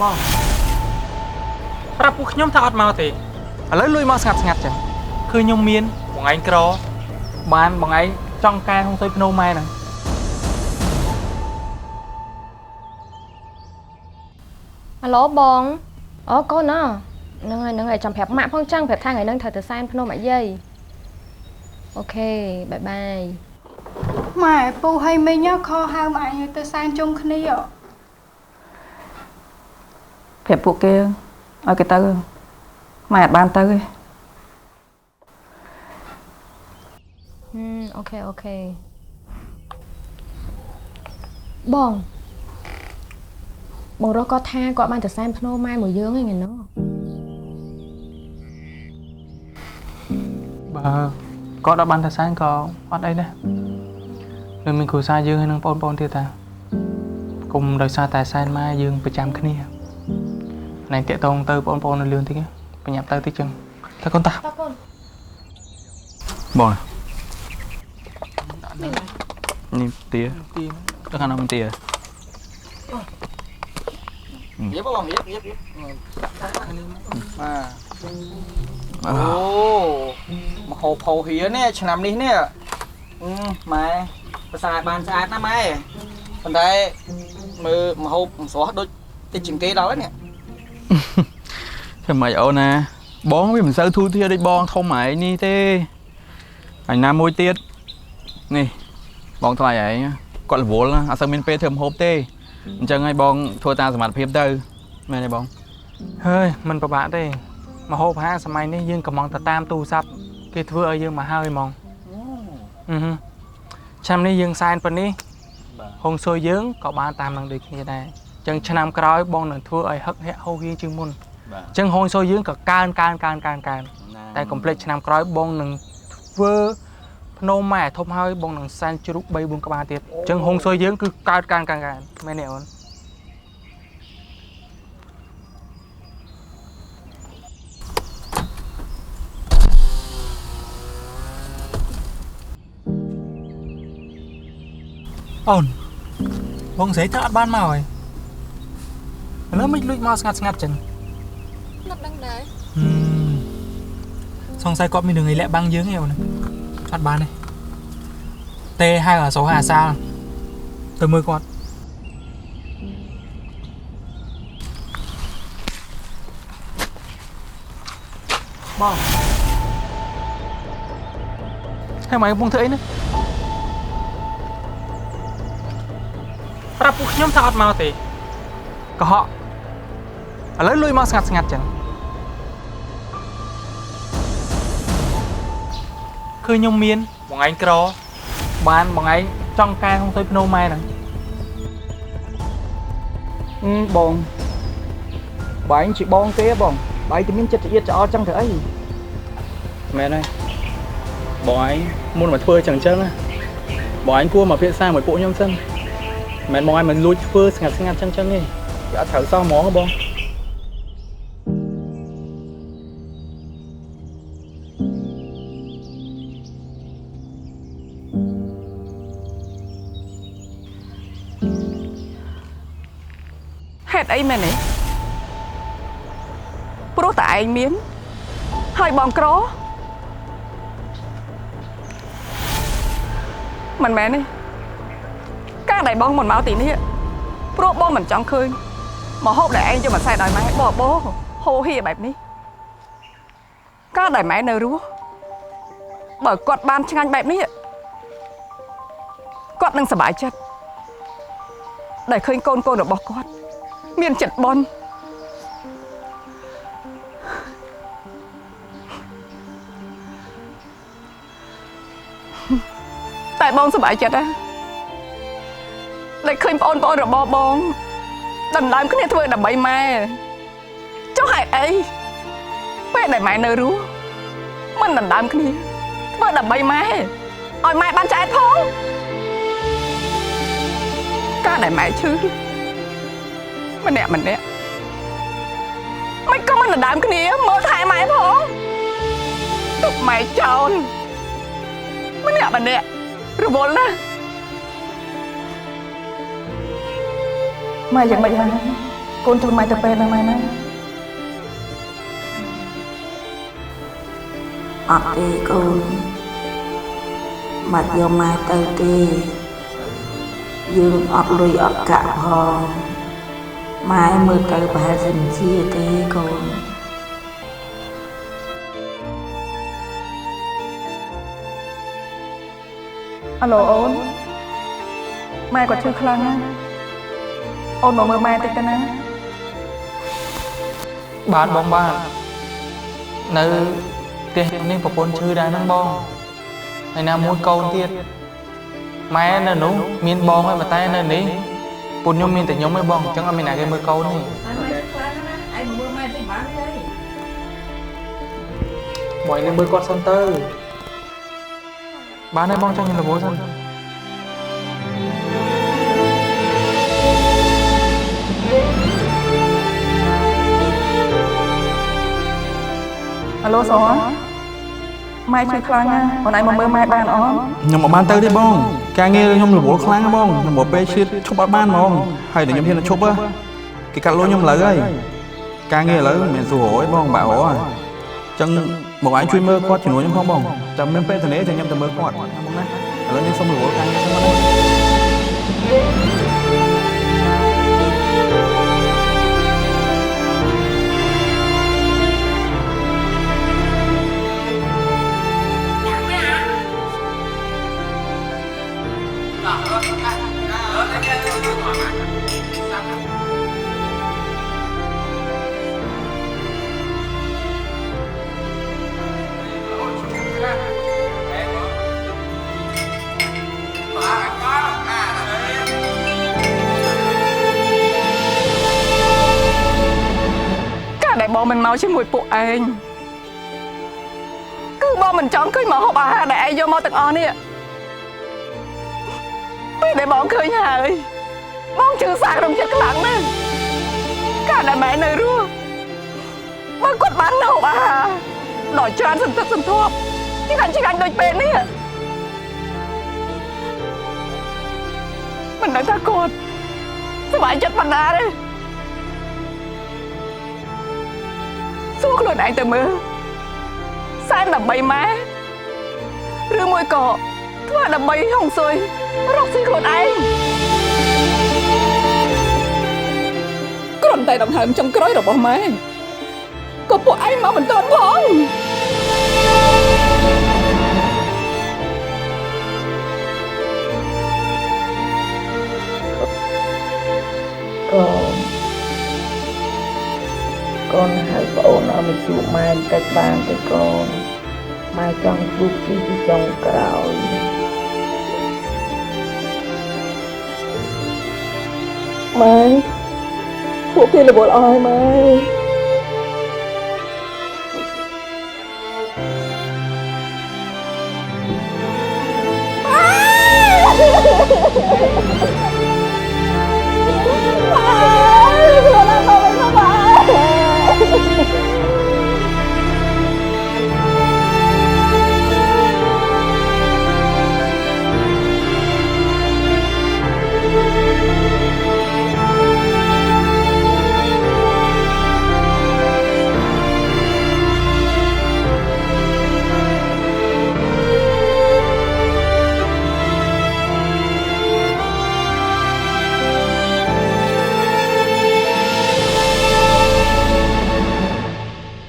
បងប្រាប់ពួកខ្ញុំថាអត់មកទេឥឡូវលុយមកស្ងាត់ចឹងគឺខ្ញុំមានបងឯងក្របានបងឯងចង់កែហុងស៊ុយភ្នោម៉ែហ្នឹងអាឡូបងអូកូនហ្នឹងហើយចាំប្រាប់ម៉ាក់ផងចឹងប្រាប់ថាថ្ងៃហ្នឹងត្រូវទៅសែនភ្នំអាយាយអូខេបាយបាយម៉ែពូហើយមីងខហៅម៉ាក់ទៅសែនជុំគ្នាប្រាប់ពួកគេឲ្យគេទៅម៉ែអត់បានទៅទេអូខេបងរកគាត់ថាគាត់បានទៅសែនភ្នោម៉ែមួយយើងហ្នឹងឯណោះបើគាត់អត់បានទៅសែនក៏អត់អីដែរនៅមានគ្រួសារយើងហើយនឹងបងប្អូនទៀតតាគុំដោយសារតែសែនម៉ែយើងប្រចាំគ្នាណែតាក់តងទៅបងប្អូននៅលឿនតិចបញ្ញាប់ទៅតិចចឹងទៅកូនតាតើកូនបងនេះទាទៅខាងនោះមិនទាញៀបបងញៀបបាទអូមកហូបហោហៀនេះឆ្នាំនេះនេះម៉ែភាសាបានស្អាតណាម៉ែប៉ុន្តែមើលមកហូបស្រស់ដូចតិចជាងគេដល់ហ្នឹងធ្វើម៉េចអូនណាបងវាមិនសូវធូរធារដូចបងធំឯងនេះទេហើយណាមួយទៀតនេះបងថ្លៃឯងគាត់រវល់អត់សូវមានពេលធ្វើម្ហូបទេអញ្ចឹងហើយបងធ្វើតាមសមត្ថភាពទៅមែនទេបងហើយមិនពិបាកទេម្ហូបអាហារសម័យនេះយើងកំងទៅតាមទូរស័ព្ទគេធ្វើឲ្យយើងមកហើយហ្មងឆ្នាំនេះយើងសែនប៉ុណ្នេះហុងស៊ុយយើងក៏បានតាមនឹងដូចគ្នាដែរអញ្ចឹងឆ្នាំក្រោយបងនឹងធ្វើឲ្យហឹកហាក់ហូរហៀជាងមុនអញ្ចឹងហុងស៊ុយយើងក៏កើនតែកុំភ្លេចឆ្នាំក្រោយបងនឹងធ្វើភ្នំម៉ែធំហើយបងនឹងសែនជ្រូក 3-4 ក្បាលទៀតអញ្ចឹងហុងស៊ុយយើងគឺកើនមែនទេអូនអូនបងស្រីថាអត់បានមកហើយឥឡូវមិនលួចមកស្ងាត់ចឹងអត់ដឹងដែរសង្ស័យគាត់មានរឿងអីលាក់បាំងយើងទេអូនអត់បានទេហៅអាសូអាសាទៅមើលគាត់បងហើយមកកំពុងធ្វើអីនេះប្រាប់ពួកខ្ញុំថាអត់មកទេកុហកឥឡូវលុយមកស្ងាត់ចឹងគឺខ្ញុំមានបងឯងក្របានបងឯងចង់កែហុងស៊ុយភ្នោម៉ែហ្នឹងបងបែងជាបងទេបងបែងតែមានចិត្តចៀតច្អល់ចឹងទៅអីមែនហើយបងឯងមុនមកធ្វើចឹងណាបងឯងគួរមកភាសាមួយពួកខ្ញុំសិនមិនមកឲ្យមិនលួចធ្វើស្ងាត់ចឹងទេវាអត់ត្រូវសោះហ្មងបងហេតុអីមែនទេព្រោះតែឯងមានហើយបងក្រមិនមែនទេការដែលបងមិនមកទីនេះព្រោះបងមិនចង់ឃើញមកហូបដែលឯងយកមកសែនឲ្យម៉ែបបោហូហៀបែបនេះការដែលម៉ែនៅរស់បើគាត់បានឆ្ងាញ់បែបនេះគាត់នឹងសប្បាយចិត្តដែលឃើញកូនរបស់គាត់មានចិត្តបន់តែបងសប្បាយចិត្តណាដែលឃើញបងរបស់បងដណ្ដើមគ្នាធ្វើដើម្បីម៉ែចុះហេតុអីពេលដែលម៉ែនៅរស់មិនដណ្ដើមគ្នាធ្វើដើម្បីម៉ែឲ្យម៉ែបានចែកផងការដែលម៉ែឈឺម្នាក់មិនក៏មិនដណ្ដើមគ្នាមើលថែម៉ែផងទុកម៉ែចោលម្នាក់រវល់ណាស់ ម៉ែយ៉ាងម៉េចហើយ កូនជួយម៉ែទៅពេទ្យណាម៉ែណាអត់ទេកូនបាច់យកម៉ែទៅទេយើងអត់លុយអត់កាក់ផងម៉ែមើលទៅប្រហែលជាមិនជាទេកូនអាឡូអូនម៉ែគាត់ឈឺខ្លាំងណាស់អូនមកមើលម៉ែតិចទៅណាបានបងបាននៅផ្ទះនេះប្រពន្ធឈឺដែរហ្នឹងបងហើយណាមួយកូនទៀតម៉ែនៅនោះមានបងហើយប៉ុន្តែនៅនេះពុនខ្ញុំមានតែខ្ញុំឯងបងអញ្ចឹងអត់មានអ្នកគេមើលកូនទេបងនេះមើលគាត់សិនទៅបានហើយបងចង់ខ្ញុំរវល់សិនអាឡូសូម៉ែឈឺខ្លាំងណាស់បងឯងមកមើលម៉ែបានអត់ខ្ញុំអត់បានទៅទេបងការងារខ្ញុំរវល់ខ្លាំងបងខ្ញុំមកពេលឈៀតឈប់អត់បានហ្មងហើយតែខ្ញុំហ៊ានឈប់គេកាត់លុយខ្ញុំឥឡូវហើយការងារឥឡូវមិនមែនសួររយបងបាក់រអញ្ចឹងបងឯងជួយមើលគាត់ជំនួយខ្ញុំផងបងតែមានពេលទៅនេះតែខ្ញុំទៅមើលគាត់បងណាឥឡូវខ្ញុំសុំរវល់ការងារសិនមកណាបងមិនមកជាមួយពួកឯងគឺបងមិនចង់ឃើញមកហូបអាហារដែលឯងយកមកទាំងអស់នេះពេលដែលបងឃើញហើយបងជឿសាក្នុងចិត្តខ្លាំងណាស់កាលដែលម៉ែនៅរស់បើគាត់បានហូបអាហារដល់ច្រើនសន្តិសន្ធាប់ឆ្ងាញ់ដូចពេលនេះមិនដឹងថាគាត់សប្បាយចិត្តប៉ុណ្ណាទេសួរខ្លួនឯងទៅមើលសែនដើម្បីម៉ែឬមួយក៏ធ្វើដើម្បីហុងស៊ុយរកស៊ីខ្លួនឯងគ្រាន់តែដង្ហើមចុងក្រោយរបស់ម៉ែក៏ពួកឯងមកមិនទាន់ផងកូនហៅប្អូនឲ្យមកជួបម៉ែបន្តិចបានទេកូនម៉ែចង់ជួបពីចុងក្រោយម៉ែពួកគេរវល់អស់ហើយម៉ែ